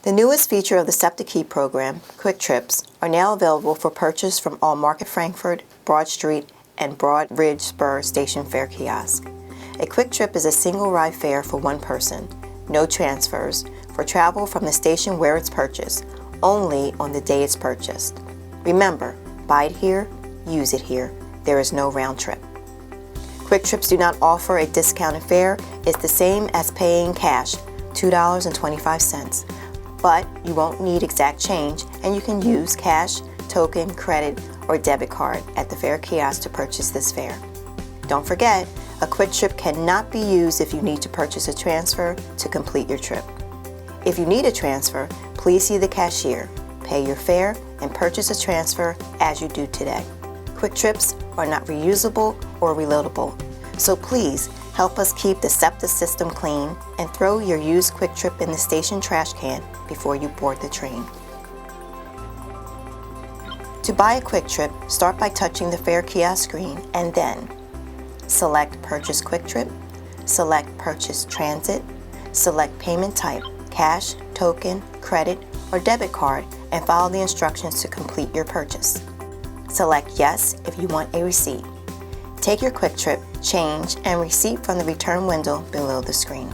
The newest feature of the SEPTA Key program, Quick Trips, are now available for purchase from all Market Frankford, Broad Street, and Broad Ridge Spur station fare kiosks. A Quick Trip is a single ride fare for one person, no transfers, for travel from the station where it's purchased, only on the day it's purchased. Remember, buy it here, use it here. There is no round trip. Quick Trips do not offer a discounted fare. It's the same as paying cash, $2.25. But you won't need exact change, and you can use cash, token, credit, or debit card at the fare kiosk to purchase this fare. Don't forget, a Quick Trip cannot be used if you need to purchase a transfer to complete your trip. If you need a transfer, please see the cashier, pay your fare, and purchase a transfer as you do today. Quick Trips are not reusable or reloadable, so please help us keep the SEPTA system clean and throw your used Quick Trip in the station trash can before you board the train. To buy a Quick Trip, start by touching the fare kiosk screen and then select Purchase Quick Trip, select Purchase Transit, select Payment Type, cash, token, credit, or debit card, and follow the instructions to complete your purchase. Select Yes if you want a receipt. Take your Quick Trip, change, and receipt from the return window below the screen.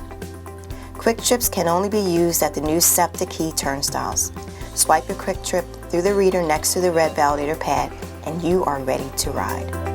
Quick Trips can only be used at the new SEPTA Key turnstiles. Swipe your Quick Trip through the reader next to the red validator pad, and you are ready to ride.